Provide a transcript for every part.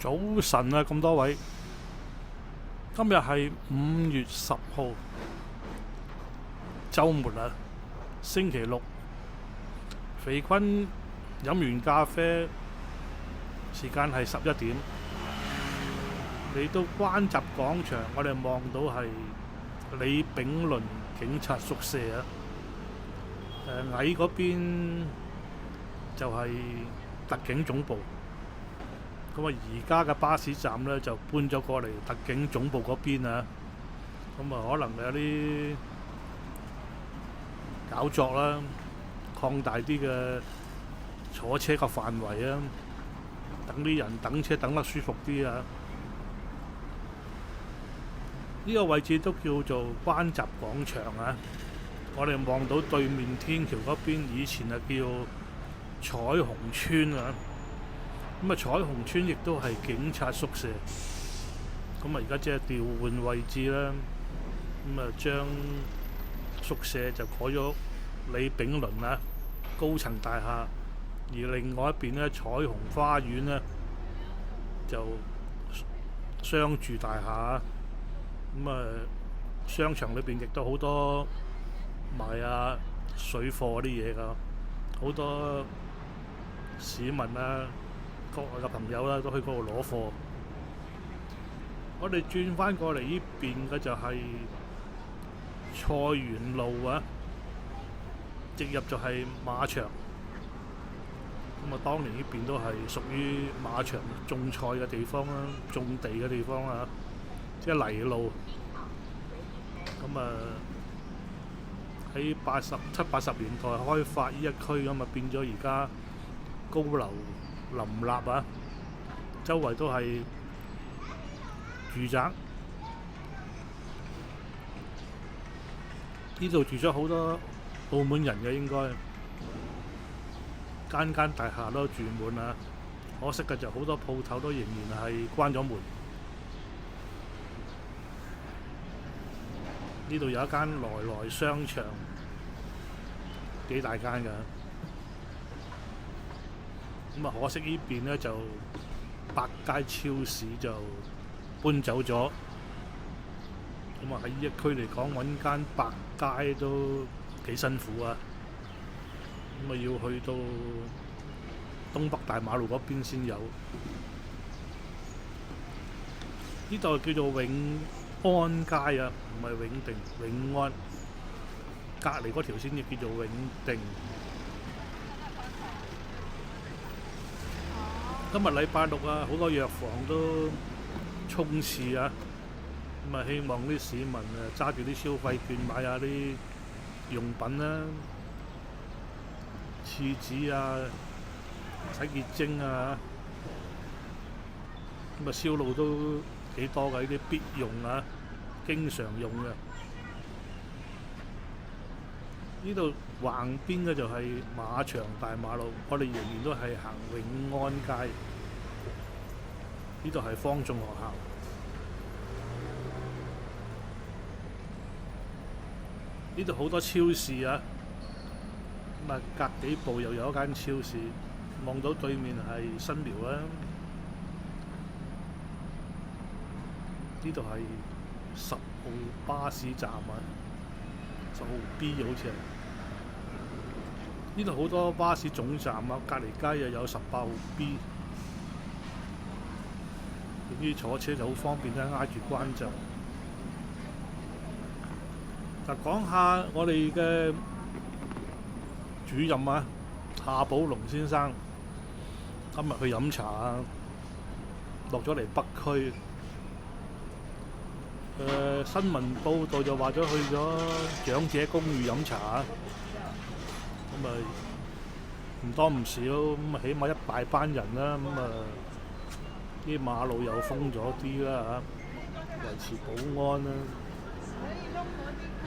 早晨啊，咁多位，今日係5月10號，週末啦，星期六。肥坤飲完咖啡，時間係11點，嚟到關閘廣場，我哋望到係李炳麟警察宿舍啊。矮嗰邊就係特警總部。咁啊，而家嘅巴士站呢，就搬咗過嚟特警總部嗰邊啊。咁啊，可能有啲搞作啦，擴大啲嘅坐車嘅範圍啊，等啲人等車等得舒服啲啊。呢個位置都叫做關閘廣場啊。我哋望到對面天橋嗰邊，以前係叫彩虹村啊。咁啊，彩虹村亦都係警察宿舍。咁啊，而家即係調換位置啦。咁啊，將宿舍就改咗李炳麟啊高層大廈，而另外一邊呢，彩虹花園呢，就商住大廈。咁啊，商場裏邊亦都好多賣啊水貨啲嘢㗎，好多市民啊，國外嘅朋友啦，都去嗰度攞貨。我哋轉翻過嚟呢邊嘅就係菜園路啊，直入就係馬場。咁啊，當年呢邊都係屬於馬場種菜嘅地方啦，種地嘅地方啊，即係泥路。咁啊，喺70、80年代開發呢一區，咁啊變咗而家高樓林立啊，周圍都係住宅。呢度住咗好多澳門人嘅，應該間間大廈都住滿啊。可惜嘅就好多鋪頭都仍然係關咗門。呢度有一間來來商場，幾大間㗎。咁啊，可惜呢邊呢，就百佳超市就搬走咗。咁啊，喺呢一區嚟講，揾間百佳都幾辛苦啊。咁啊，要去到東北大馬路嗰邊先有。呢度叫做永安街啊，唔係永定，永安。隔離嗰條先至叫做永定。今日禮拜六啊，好多藥房都衝刺啊。咁啊，希望啲市民揸住啲消費券買下啲用品啦，廁紙啊、洗潔精啊。咁啊，銷路都幾多㗎，呢啲必用啊，經常用嘅。呢度橫邊嘅就係馬場大馬路，我哋仍然都係行永安街。呢度係方中學校。呢度好多超市啊，咁啊隔幾步又有一間超市，望到對面係新苗啦。呢度係10號巴士站啊，10號 B 好似係。呢度好多巴士總站啊，隔離街又有18號 B。總之坐車就好方便啦，挨住關閘。嗱，講下我哋嘅主任啊，夏寶龍先生，今日去飲茶啊，落咗嚟北區。新聞報道就話咗去咗長者公寓飲茶啊。咁啊唔多唔少，咁啊起碼一大班人啦。咁啊啲馬路又封咗啲啦嚇，維持保安啦。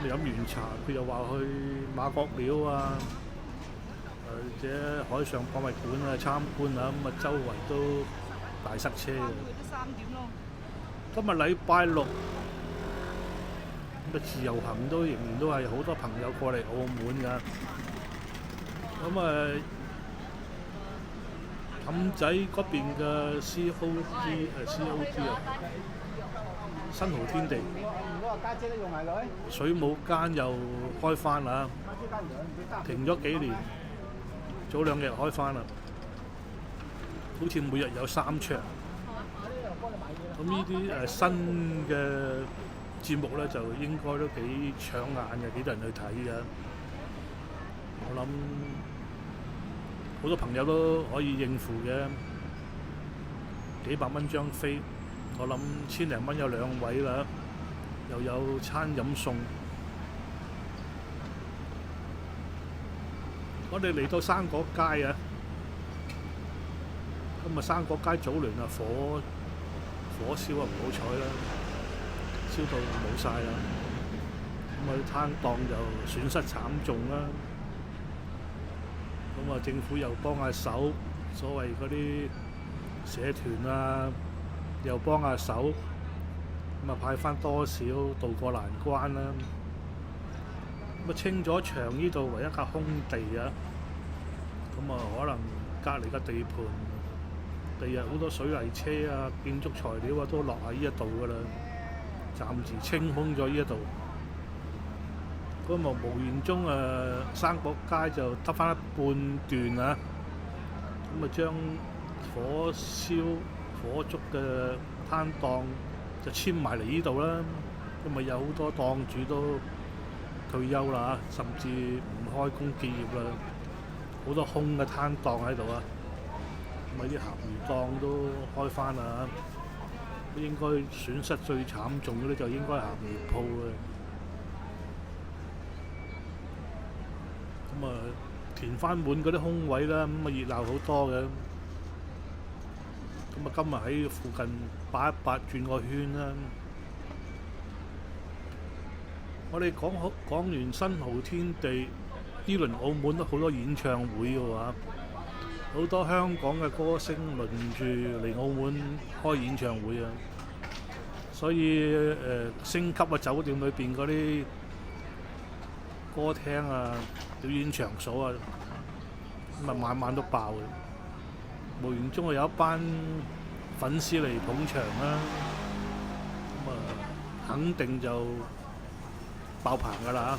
咁飲完茶，佢又話去馬國廟啊，或者海上博物館啊參觀啊。咁啊周圍都大塞車嘅。今日禮拜六，咁啊自由行都仍然都係好多朋友過嚟澳門㗎。咁啊氹仔嗰邊嘅 COT 啊，新濠天地水舞間又開翻啦，停咗幾年，早2日開翻啦，好似每日有3場。咁呢啲新嘅節目咧，就應該都幾搶眼嘅，幾多人去睇嘅。我諗好多朋友都可以應付嘅，幾百蚊張飛，我諗千零蚊有2位啦，又有餐飲餸。我哋嚟到生果街啊，咁啊生果街早輪啊火燒啊唔好彩啦，燒到冇晒啦，咁啊啲攤檔就損失慘重啦。咁啊政府又幫下手，所謂嗰啲社團啊又幫下手，咁啊派翻多少渡過難關啦。咁啊清咗場呢度為一笪空地啊，咁啊可能隔離嘅地盤第日好多水泥車啊、建築材料啊都落喺呢一度噶啦，暫時清空咗呢一度。咁啊無形中生果街就得翻一半段啊，咁啊將火燒火燭嘅攤檔就遷埋嚟呢度啦。咁啊有好多檔主都退休啦，甚至唔開工結業啦，好多空嘅攤檔喺度啊。咁啊啲鹹魚檔都開翻啦，應該損失最慘重嘅咧就應該係鹹魚鋪嘅。咁啊填翻滿嗰啲空位啦，咁啊熱鬧好多嘅。咁啊今日喺附近擺一擺轉個圈啦。我哋講完新濠天地，呢輪澳門都好多演唱會嘅話，好多香港嘅歌星輪住嚟澳門開演唱會啊。所以星級嘅酒店裏邊嗰啲歌廳啊、表演場所啊，咁啊晚晚都爆嘅。無形中有一班粉絲嚟捧場啦，咁啊肯定就爆棚㗎啦。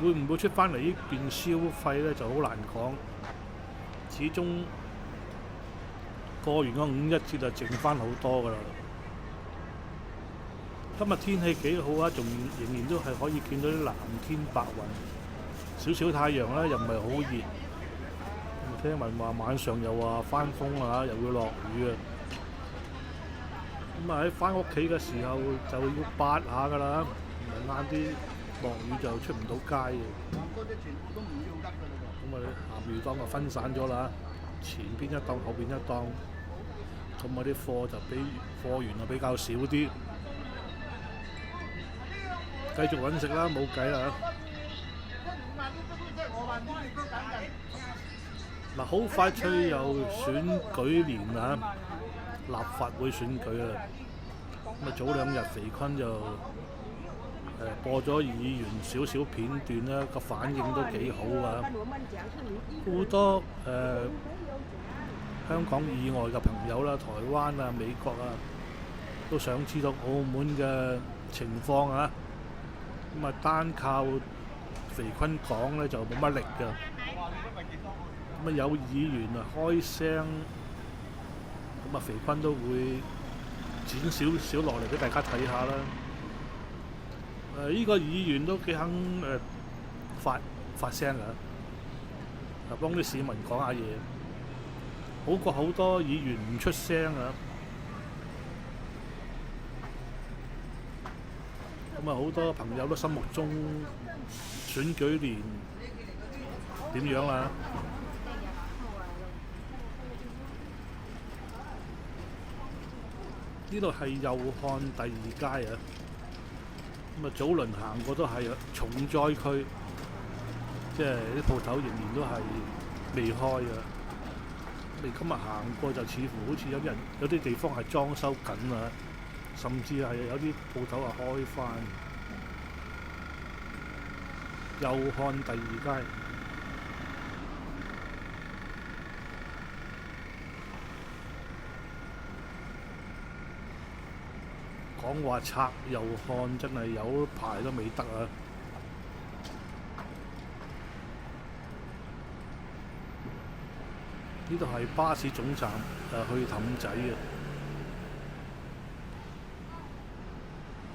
會唔會出翻嚟呢邊消費咧就好難講，始終過完個5·1節就剩翻好多㗎啦。今日天氣幾好啊，仍然都係可以見到啲藍天白雲，少少太陽啦，又唔係好熱。聽聞話晚上又話翻風啊，又會落雨啊。咁啊喺翻屋企嘅時候就要8下㗎啦，唔係晏啲落雨就出唔到街嘅。咁啊鹹魚檔就分散咗啦，前邊一檔，後邊一檔。咁啊啲貨就比貨源就比較少啲，繼續揾食啦，冇計啦。嗱，好快脆又選舉年啊，立法會選舉啊。咁啊早2日肥坤就播咗議員少少片段啦，個反應都幾好啊。好多香港以外嘅朋友啦，台灣啊、美國啊，都想知道澳門嘅情況啊。咁啊單靠肥坤講咧就冇乜力㗎。咁啊有議員啊開聲，咁啊肥坤都會剪少少落嚟俾大家睇下啦。呢個議員都幾肯發聲㗎，幫啲市民講下嘢，好過好多議員唔出聲啊。咁啊好多朋友都心目中選舉年點樣啊？呢度係祐漢第2街啊。咁啊早輪行過都係重災區，即係啲鋪頭仍然都係未開啊。你今日行過就似乎好似有啲地方係裝修緊啊，甚至係有啲鋪頭係開翻。祐漢第2街，講話拆右漢真係有排都未得啊！呢度係巴士總站，去氹仔嘅。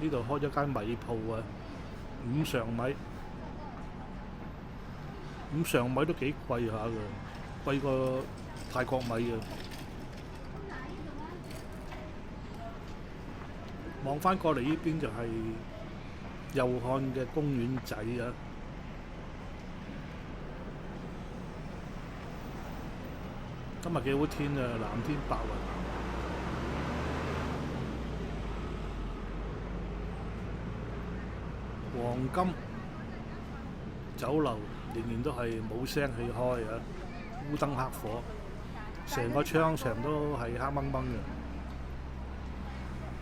呢度開咗間米鋪啊，五常米。五常米都幾貴下㗎，貴過泰國米嘅。望返過嚟呢邊就係右漢嘅公園仔啊！今日幾好天啊，藍天白雲。黃金酒樓仍然都係冇聲氣開啊，烏燈黑火，成個商場都係黑掹掹嘅。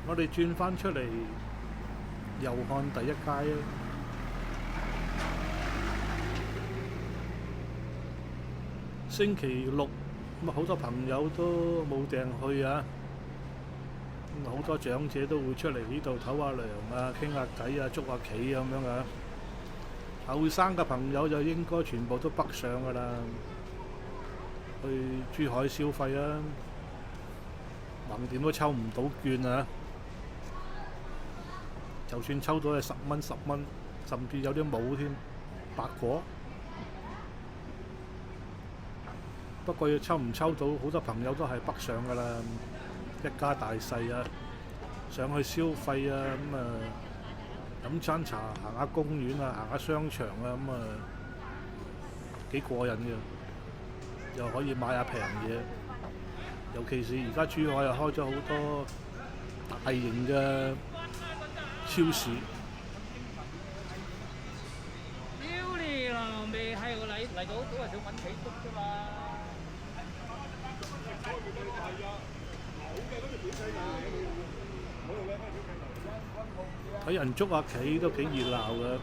我哋轉返出嚟右漢第一街啊！星期六咁好多朋友都冇訂去啊，好多長者都會出嚟呢度唞下涼啊，傾下偈啊，捉下棋咁樣啊。後生嘅朋友就應該全部都北上㗎啦，去珠海消費啊，橫掂都抽唔到券啊！就算抽到係10蚊，甚至有啲冇添，白果。不過要抽唔抽到，好多朋友都係北上㗎啦，一家大細啊，上去消費啊，咁啊飲餐茶，行下公園啊，行下商場啊，咁啊幾過癮嘅，又可以買下平嘢。尤其是而家珠海又開咗好多大型嘅超市。屌你老味，係我嚟到都係想揾企篤啫嘛。睇人捉下棋都幾熱鬧嘅。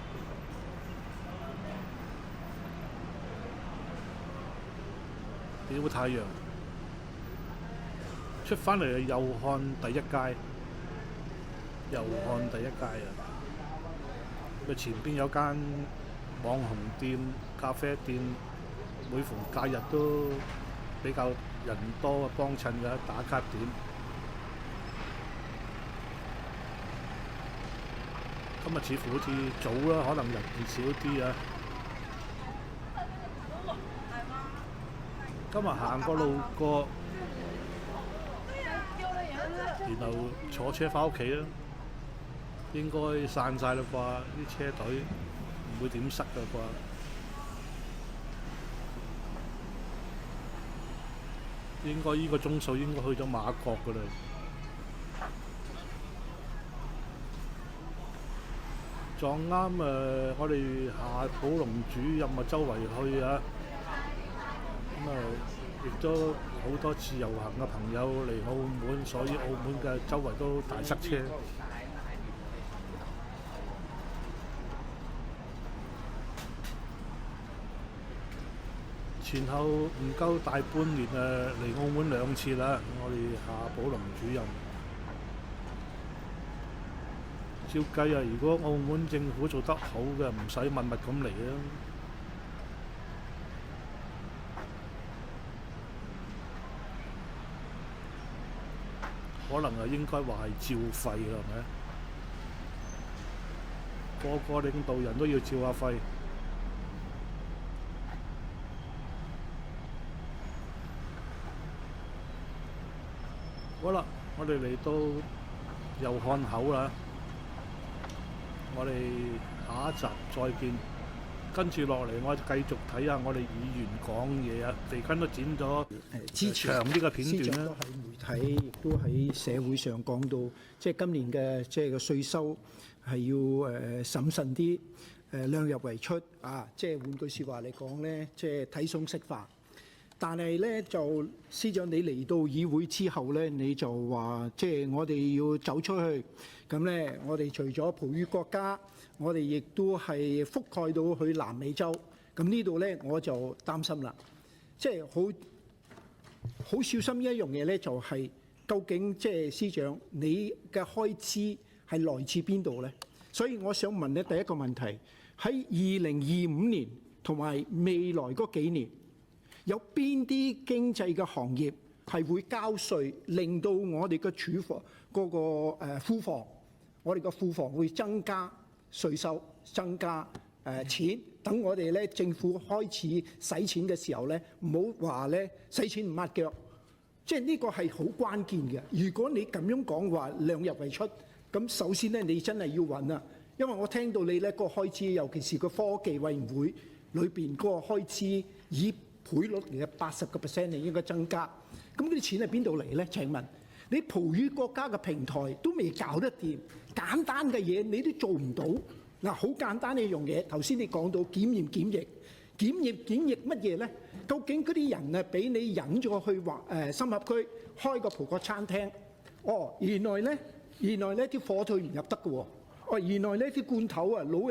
幾好太陽。出返嚟右漢第一街，右漢第一街啊！佢前邊有間網紅店、咖啡店，每逢假日都比較人多幫襯嘅打卡點。今日似乎好似早啦，可能人少啲啊。今日行個路過，然後坐車返屋企啦，應該散晒啦啩，啲車隊唔會點塞㗎啩。應該依個鐘數應該去咗馬國㗎啦。撞啱我哋夏寶龍主任周圍去啊，咁亦都好多自由行嘅朋友嚟澳門，所以澳門嘅周圍都大塞車。前後唔夠大半年嚟澳門2次啦，我哋夏寶龍主任。照計啊，如果澳門政府做得好嘅，唔使密密咁嚟啊。可能應該話係照肺啦，係咪？個個領導人都要照下肺。好啦，我哋嚟到右漢口啦。我哋下一集再見，跟住落嚟我繼續睇下我哋議員講嘢啊！肥坤都剪咗長呢個片段啦。喺媒體亦都喺社會上講到，即係今年嘅即係個稅收係要審慎啲，量入為出啊！即係換句説話嚟講咧，即係睇餸食飯。但係咧就司長你嚟到議會之後咧，你就話即係我哋要走出去，咁咧我哋除咗葡語國家，我哋亦都係覆蓋到去南美洲。咁呢度咧我就擔心啦，即係好小心一樣嘢咧，就係究竟即係司長你嘅開支係來自邊度呢？所以我想問咧，第一個問題喺2025年同埋未來嗰幾年，有邊啲經濟嘅行業係會交稅，令到我哋嘅儲房嗰個庫房，我哋嘅庫房會增加稅收，增加錢，等我哋咧政府開始使錢嘅時候咧，唔好話咧使錢唔抹腳，即係呢個係好關鍵嘅。如果你咁樣講話量入為出，咁首先咧你真係要揾啦，因為我聽到你咧個開支，尤其是個科技委員會裏邊嗰個開支以倍率嚟嘅80%你應該增加，咁啲錢係邊度嚟咧？請問你葡語國家嘅平台都未搞得掂，簡單嘅嘢你都做唔到。嗱，好簡單嘅一樣嘢，頭先你講到檢疫乜嘢咧？究竟嗰啲人啊俾你引咗去深合區開個葡國餐廳，哦，原來咧啲火腿唔入得嘅喎，哦，原來呢啲罐頭啊，老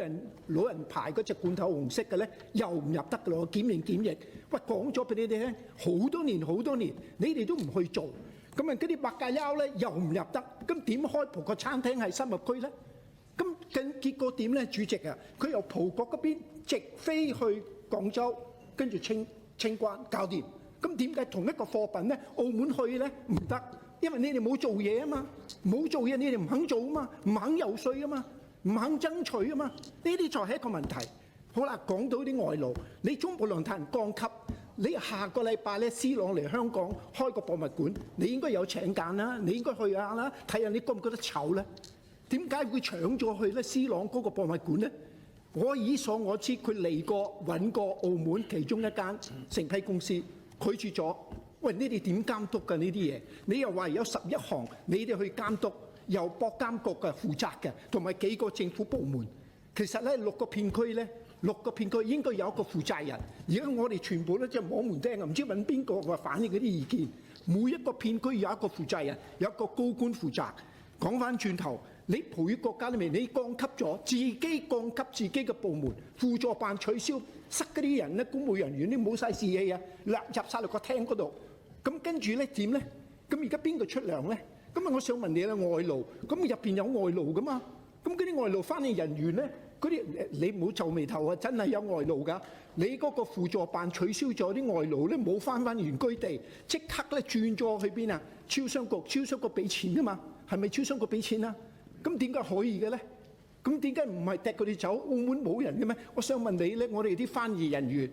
人牌嗰隻罐頭紅色嘅咧又唔入得嘅咯，檢疫，喂，講咗俾你哋聽，好多年，你哋都唔去做，咁啊嗰啲白芥優咧又唔入得，咁點開葡國餐廳喺深合區咧？咁結果點咧？主席啊，佢由葡國嗰邊直飛去廣州，跟住清關搞掂。咁點解同一個貨品咧，澳門去咧唔得？因為你哋冇做嘢啊嘛，冇做嘢你哋唔肯做啊嘛，唔肯游説啊嘛，唔肯爭取啊嘛，呢啲就係一個問題。好啦，講到啲外勞，你中國論壇降級，你下個禮拜咧 C 朗嚟香港開個博物館，你應該有請柬啦，你應該去下啦，睇下你覺唔覺得醜咧？點解會搶咗去咧 C 朗嗰個博物館咧？我以所我知，佢嚟過揾過澳門其中一間承批公司，拒絕咗。喂，你哋點監督㗎呢啲嘢？你又話有11項，你哋去監督，由博監局嘅負責嘅，同埋幾個政府部門。其實咧6個片區應該有一個負責人。而家我哋全部咧即係摸門釘啊，唔知揾邊個話反映嗰啲意見。每一個片區有一個負責人，有一個高官負責。講翻轉頭。你葡語國家裏面，你降級咗，自己降級自己嘅部門，輔助辦取消，塞嗰啲人咧，公務人員都冇晒士氣啊，入晒落個廳嗰度。咁跟住咧點咧？咁而家邊個出糧咧？咁啊，我想問你啦，外勞，咁入邊有外勞噶嘛？咁嗰啲外勞翻譯人員咧，嗰啲你唔好皺眉頭啊！真係有外勞㗎。你嗰個輔助辦取消咗啲外勞咧，冇翻原居地，即刻咧轉咗去邊啊？招商局俾錢㗎嘛？係咪招商局俾錢啊？咁點解可以嘅咧？咁點解唔係踢佢哋走？澳門冇人嘅咩？我想問你咧，我哋啲翻譯人員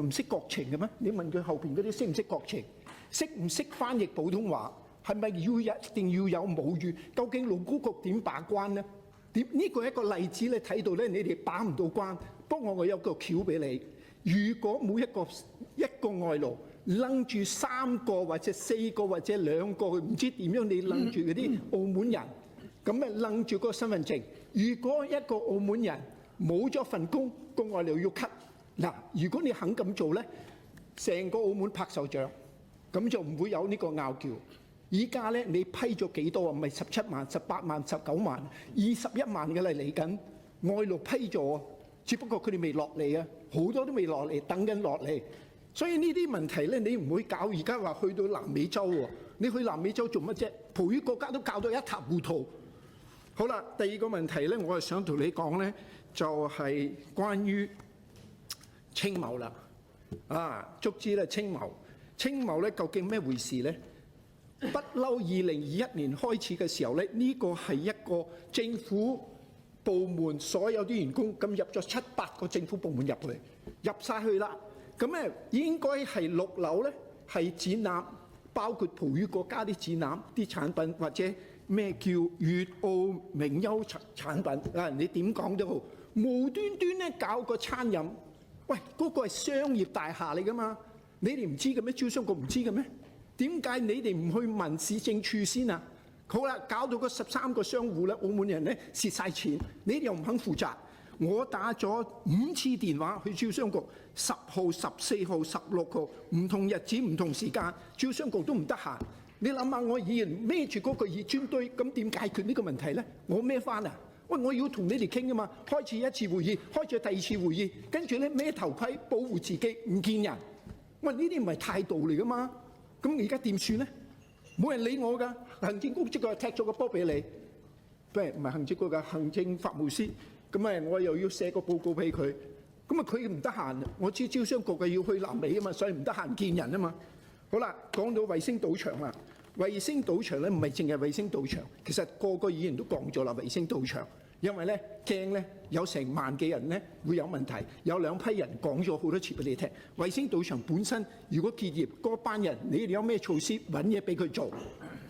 唔識國情嘅咩？你問佢後邊嗰啲識唔識國情？識唔識翻譯普通話？係咪一定要有母語？究竟勞工局點把關呢？呢個係一個例子，你睇到咧，你哋把唔到關。不過我有個橋俾你，如果每一個外勞擸住3個或者4個或者2個，唔知點樣你擸住嗰啲澳門人，咁啊擸住個身份證。如果一個澳門人冇咗份工，個外勞要 cut。嗱，如果你肯咁做咧，成個澳門拍手掌，咁就唔會有呢個拗撬。而家咧，你批咗幾多啊？唔係17萬、18萬、19萬、21萬嘅啦，嚟緊外勞批咗，只不過佢哋未落嚟啊，好多都未落嚟，等緊落嚟。所以呢啲問題咧，你唔會搞。而家話去到南美洲喎，你去南美洲做乜啫？葡語國家都搞到一塌糊塗。好啦，第二個問題咧，我係想同你講咧，就係關於青茂啦。足之咧青茂咧究竟咩回事咧？不嬲2021年開始嘅時候咧，呢個係一個政府部門所有啲員工咁入咗7、8個政府部門入晒去啦。咁咧應該係6樓咧係展覽，包括葡語國家啲展覽啲產品，或者咩叫粵澳名優產品啊？你點講都好，無端端咧搞個餐飲，喂，嗰個係商業大廈嚟噶嘛？你哋唔知嘅咩？招商局唔知嘅咩？點解你哋唔去問市政處先啊？好啦，搞到嗰13個商戶咧，澳門人咧蝕晒錢，你哋又唔肯負責。我打咗5次電話去招商局，10號、14號、16號，唔同日子、唔同時間，招商局都唔得閒。你諗下，我議員孭住嗰個熱磚堆，咁點解決呢個問題咧？我孭翻啊！喂，我要同你哋傾噶嘛，開始一次會議，開咗第2次會議，跟住咧孭頭盔保護自己，唔見人。喂，呢啲唔係態度嚟噶嘛？咁而家點算咧？冇人理我㗎，行政局即係踢咗個波俾你。唔係行政局嘅行政法務司，咁我又要寫個報告俾佢，咁佢唔得閒，我知招商局嘅要去南美啊嘛，所以唔得閒見人啊嘛。好啦，講到衛星賭場啦，衛星賭場咧唔係淨係衛星賭場，其實個個議員都講咗啦，衛星賭場。因為咧驚咧有成萬幾人咧會有問題，有兩批人講咗好多次俾你聽。衛星賭場本身如果結業嗰班人，你哋有咩措施揾嘢俾佢做？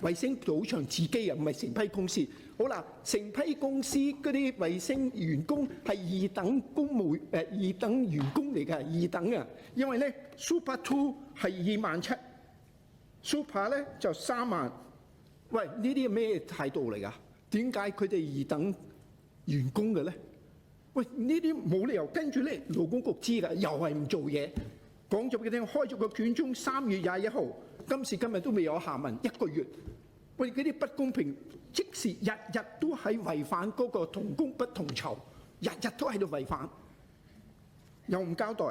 衛星賭場自己又唔係成批公司。好啦，成批公司嗰啲衛星員工係二等二等員工嚟㗎，二等啊！因為咧 Super Two 係27,Super 咧就3萬。喂，呢啲係咩態度嚟㗎？點解佢哋二等員工嘅咧？喂，呢啲冇理由跟住咧勞工局知㗎，又係唔做嘢。講咗俾佢聽，開咗個卷宗，3月21號，今時今日都未有下文，1個月。喂，嗰啲不公平，即時日日都係違反嗰個同工不同酬，日日都喺度違反，又唔交代。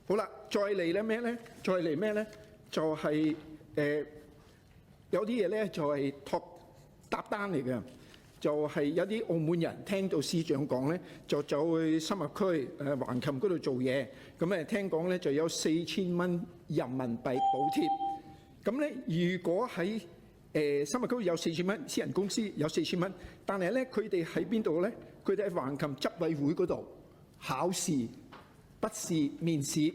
好啦，再嚟咧咩咧？再嚟咩咧？就係有啲嘢咧就係搭單嚟嘅。就係有啲澳門人聽到司長講咧，就走去深合區橫琴嗰度做嘢，咁聽講咧就有4000蚊人民幣補貼。咁咧如果喺深合區有4000蚊，私人公司有4000蚊，但係咧佢哋喺邊度咧？佢哋喺橫琴執委會嗰度考試、筆試、面試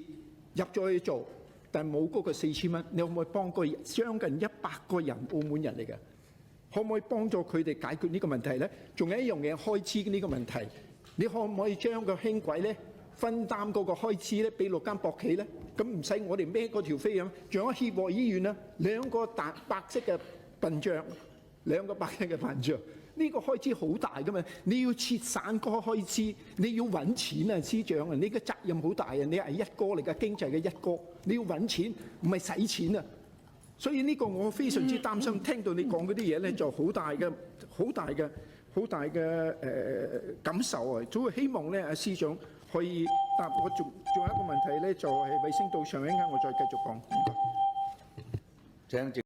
入咗去做，但係冇嗰個4000蚊。你可唔可以幫個將近100個人澳門人嚟嘅？可唔可以幫助佢哋解決呢個問題咧？仲有一樣嘢開支呢個問題，你可唔可以將個輕軌咧分擔嗰個開支咧，俾6間博企咧？咁唔使我哋孭嗰條飛啊！仲有協和醫院啊，2個白色嘅笨象，2個白色嘅笨象，呢個開支好大噶嘛！你要切散嗰個開支，你要揾錢啊，司長啊！你嘅責任好大啊！你係一哥嚟嘅，經濟嘅一哥，你要揾錢，唔係使錢啊！所以呢個我非常之擔心，聽到你講嗰啲嘢咧，就好大嘅感受啊！所以希望咧，阿司長可以答我。仲有一個問題咧，就係衛星賭場，一陣間我再繼續講。